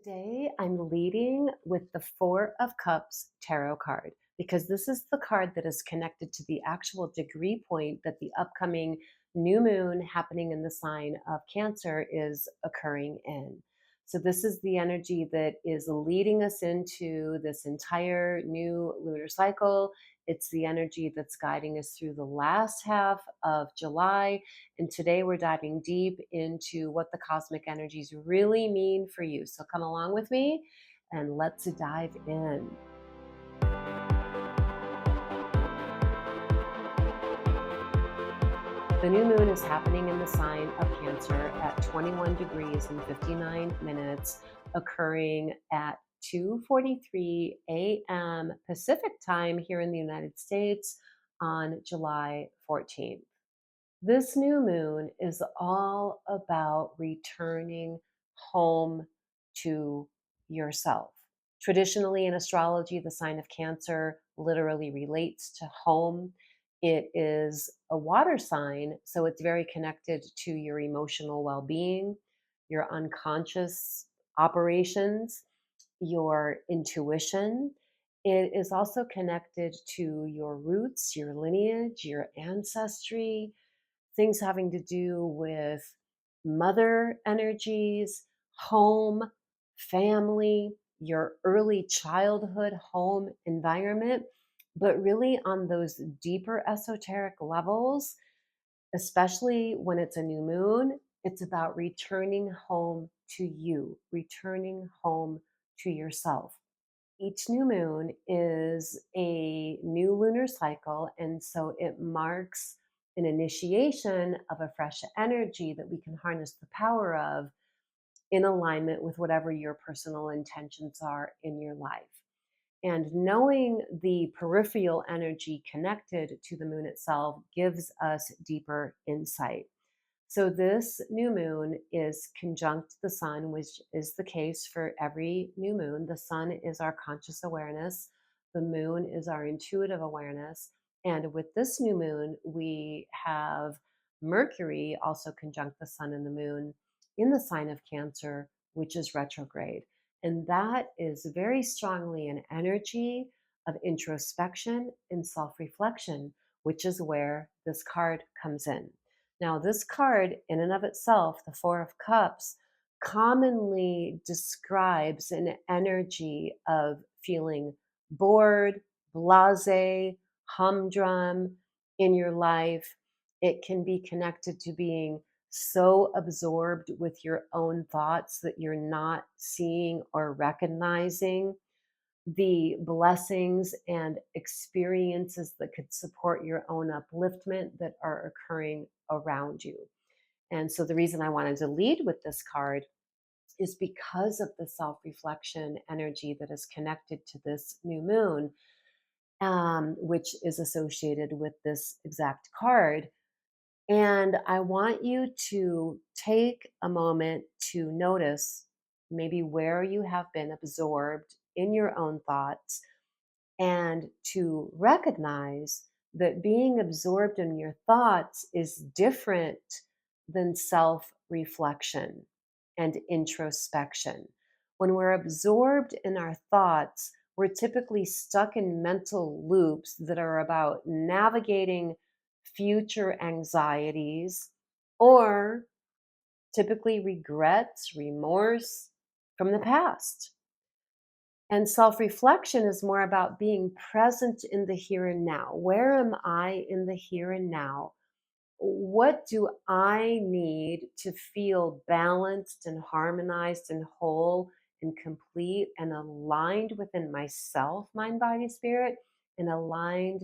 Today, I'm leading with the Four of Cups tarot card because this is the card that is connected to the actual degree point that the upcoming new moon happening in the sign of Cancer is occurring in. So, this is the energy that is leading us into this entire new lunar cycle. It's the energy that's guiding us through the last half of July, and today we're diving deep into what the cosmic energies really mean for you. So come along with me and let's dive in. The new moon is happening in the sign of Cancer at 21 degrees and 59 minutes, occurring at 2:43 a.m. Pacific time here in the United States on July 14th. This new moon is all about returning home to yourself. Traditionally, in astrology, the sign of Cancer literally relates to home. It is a water sign, so it's very connected to your emotional well being, your unconscious operations, your intuition. It is also connected to your roots, your lineage, your ancestry, things having to do with mother energies, home, family, your early childhood home environment. But really, on those deeper esoteric levels, especially when it's a new moon, it's about returning home to you, returning home to yourself. Each new moon is a new lunar cycle, and so it marks an initiation of a fresh energy that we can harness the power of in alignment with whatever your personal intentions are in your life. And knowing the peripheral energy connected to the moon itself gives us deeper insight. So, this new moon is conjunct the sun, which is the case for every new moon. The sun is our conscious awareness, the moon is our intuitive awareness. And with this new moon, we have Mercury also conjunct the sun and the moon in the sign of Cancer, which is retrograde. And that is very strongly an energy of introspection and self reflection, which is where this card comes in. Now, this card, in and of itself, the Four of Cups, commonly describes an energy of feeling bored, blase, humdrum in your life. It can be connected to being so absorbed with your own thoughts that you're not seeing or recognizing the blessings and experiences that could support your own upliftment that are occurring around you. And so the reason I wanted to lead with this card is because of the self reflection energy that is connected to this new moon, which is associated with this exact card. And I want you to take a moment to notice maybe where you have been absorbed in your own thoughts and to recognize that being absorbed in your thoughts is different than self reflection and introspection. When we're absorbed in our thoughts, we're typically stuck in mental loops that are about navigating future anxieties or typically regrets, remorse from the past. And self reflection is more about being present in the here and now. Where am I in the here and now? What do I need to feel balanced and harmonized and whole and complete and aligned within myself, mind, body, spirit, and aligned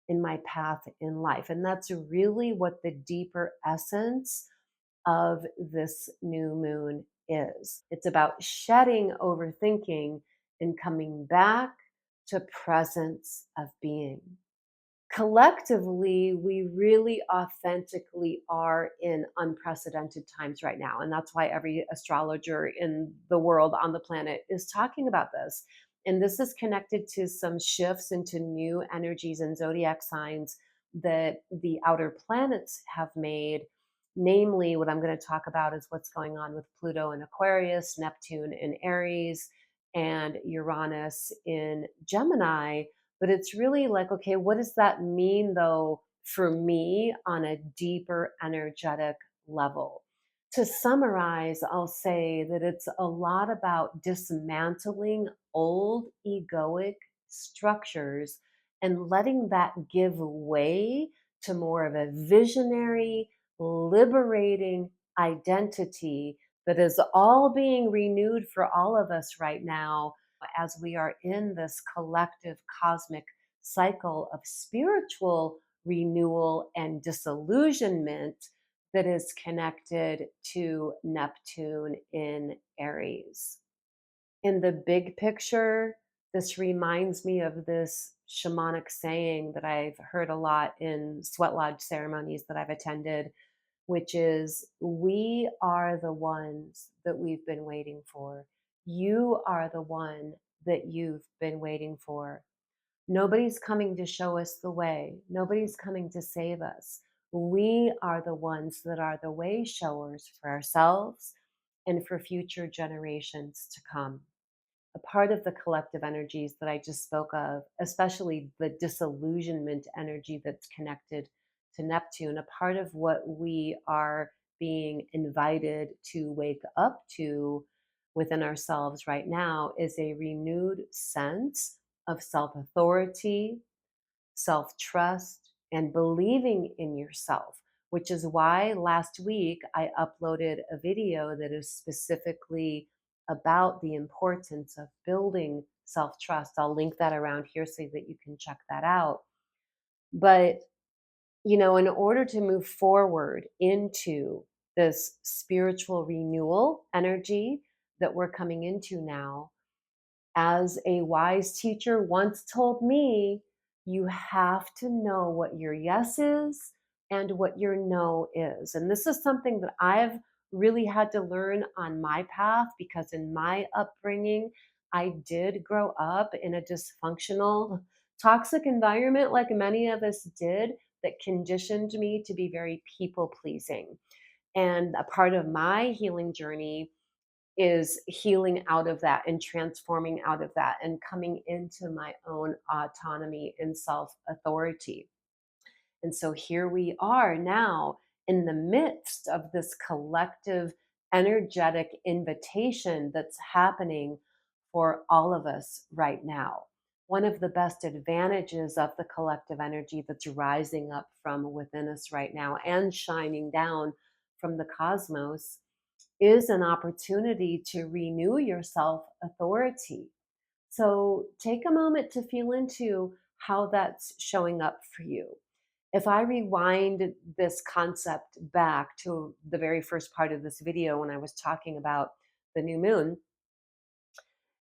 in my path in life? And that's really what the deeper essence of this new moon is. It's about shedding overthinking and coming back to presence of being. Collectively, we really authentically are in unprecedented times right now. And that's why every astrologer in the world on the planet is talking about this. And this is connected to some shifts into new energies and zodiac signs that the outer planets have made Namely, what I'm going to talk about is what's going on with Pluto in Aquarius, Neptune in Aries, and Uranus in Gemini. But it's really like, okay, what does that mean though for me on a deeper energetic level? To summarize, I'll say that it's a lot about dismantling old egoic structures and letting that give way to more of a visionary, liberating identity that is all being renewed for all of us right now as we are in this collective cosmic cycle of spiritual renewal and disillusionment that is connected to Neptune in Aries. In the big picture, this reminds me of this shamanic saying that I've heard a lot in sweat lodge ceremonies that I've attended, which is, we are the ones that we've been waiting for. You are the one that you've been waiting for. Nobody's coming to show us the way. Nobody's coming to save us. We are the ones that are the way showers for ourselves and for future generations to come. A part of the collective energies that I just spoke of, especially the disillusionment energy that's connected to Neptune, a part of what we are being invited to wake up to within ourselves right now is a renewed sense of self authority, self trust, and believing in yourself, which is why last week I uploaded a video that is specifically about the importance of building self trust. I'll link that around here so that you can check that out. But, in order to move forward into this spiritual renewal energy that we're coming into now, as a wise teacher once told me, you have to know what your yes is and what your no is. And this is something that I've really had to learn on my path, because in my upbringing, I did grow up in a dysfunctional, toxic environment, like many of us did, that conditioned me to be very people pleasing. And a part of my healing journey is healing out of that and transforming out of that and coming into my own autonomy and self authority. And so here we are now in the midst of this collective energetic invitation that's happening for all of us right now. One of the best advantages of the collective energy that's rising up from within us right now and shining down from the cosmos is an opportunity to renew your self authority. So take a moment to feel into how that's showing up for you. If I rewind this concept back to the very first part of this video when I was talking about the new moon,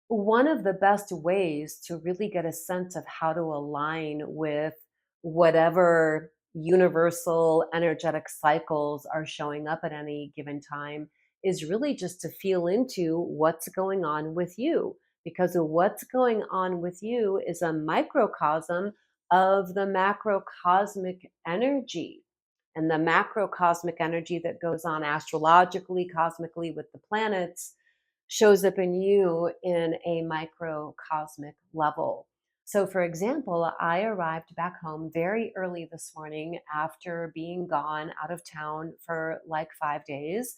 one of the best ways to really get a sense of how to align with whatever universal energetic cycles are showing up at any given time is really just to feel into what's going on with you. Because what's going on with you is a microcosm of the macrocosmic energy. And the macrocosmic energy that goes on astrologically, cosmically with the planets shows up in you in a microcosmic level. So, for example, I arrived back home very early this morning after being gone out of town for like 5 days.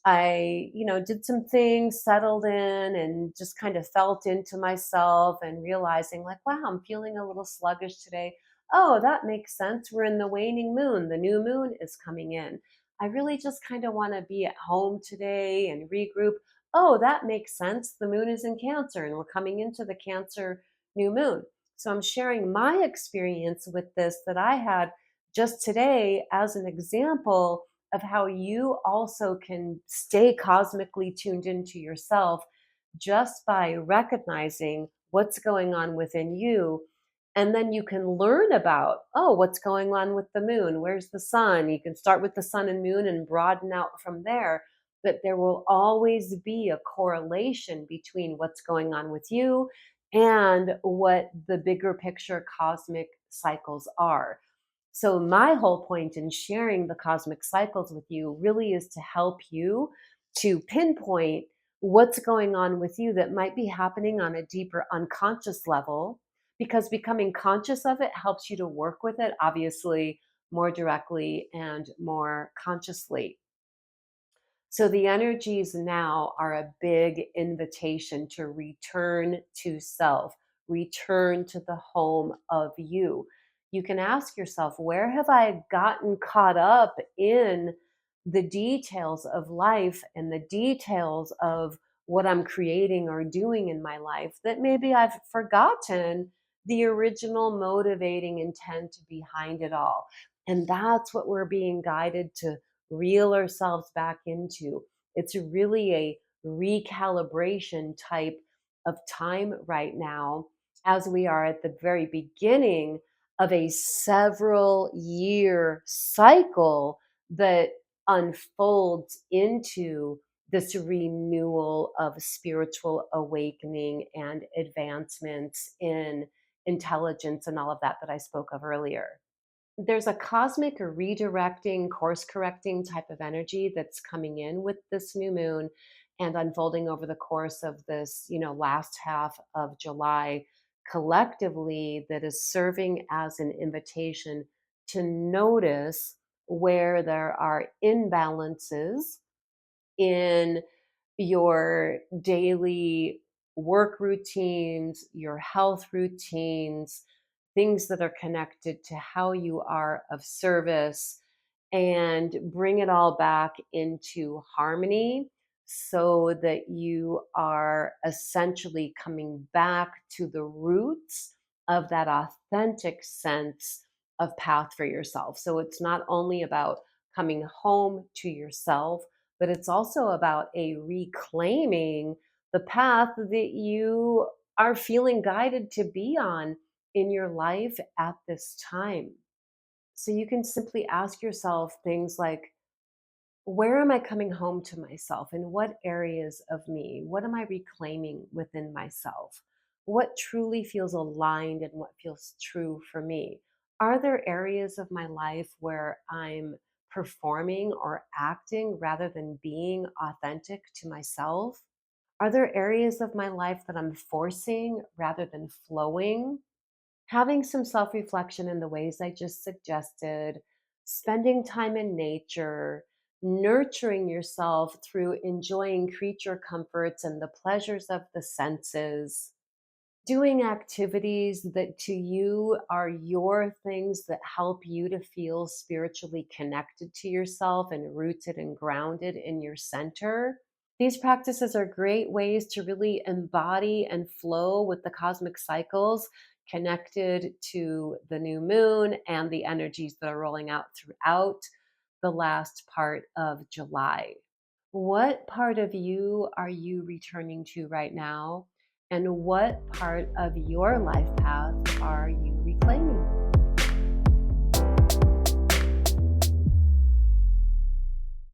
I, did some things, settled in, and just kind of felt into myself and realizing, like, wow, I'm feeling a little sluggish today. Oh, that makes sense. We're in the waning moon. The new moon is coming in. I really just kind of want to be at home today and regroup. Oh, that makes sense. The moon is in Cancer and we're coming into the Cancer new moon. So I'm sharing my experience with this that I had just today as an example of how you also can stay cosmically tuned into yourself just by recognizing what's going on within you. And then you can learn about, oh, what's going on with the moon? Where's the sun? You can start with the sun and moon and broaden out from there. But there will always be a correlation between what's going on with you and what the bigger picture cosmic cycles are. So, my whole point in sharing the cosmic cycles with you really is to help you to pinpoint what's going on with you that might be happening on a deeper unconscious level, because becoming conscious of it helps you to work with it, obviously, more directly and more consciously. So the energies now are a big invitation to return to self, return to the home of you. You can ask yourself, where have I gotten caught up in the details of life and the details of what I'm creating or doing in my life that maybe I've forgotten the original motivating intent behind it all? And that's what we're being guided to reel ourselves back into. It's really a recalibration type of time right now, as we are at the very beginning of a several year cycle that unfolds into this renewal of spiritual awakening and advancements in intelligence and all of that I spoke of earlier. There's a cosmic redirecting, course correcting type of energy that's coming in with this new moon and unfolding over the course of this, last half of July collectively, that is serving as an invitation to notice where there are imbalances in your daily work routines, your health routines, things that are connected to how you are of service, and bring it all back into harmony so that you are essentially coming back to the roots of that authentic sense of path for yourself. So it's not only about coming home to yourself, but it's also about a reclaiming the path that you are feeling guided to be on in your life at this time. So you can simply ask yourself things like, where am I coming home to myself? In what areas of me? What am I reclaiming within myself? What truly feels aligned and what feels true for me? Are there areas of my life where I'm performing or acting rather than being authentic to myself? Are there areas of my life that I'm forcing rather than flowing? Having some self reflection in the ways I just suggested, spending time in nature, nurturing yourself through enjoying creature comforts and the pleasures of the senses, doing activities that to you are your things that help you to feel spiritually connected to yourself and rooted and grounded in your center. These practices are great ways to really embody and flow with the cosmic cycles connected to the new moon and the energies that are rolling out throughout the last part of July. What part of you are you returning to right now? And what part of your life path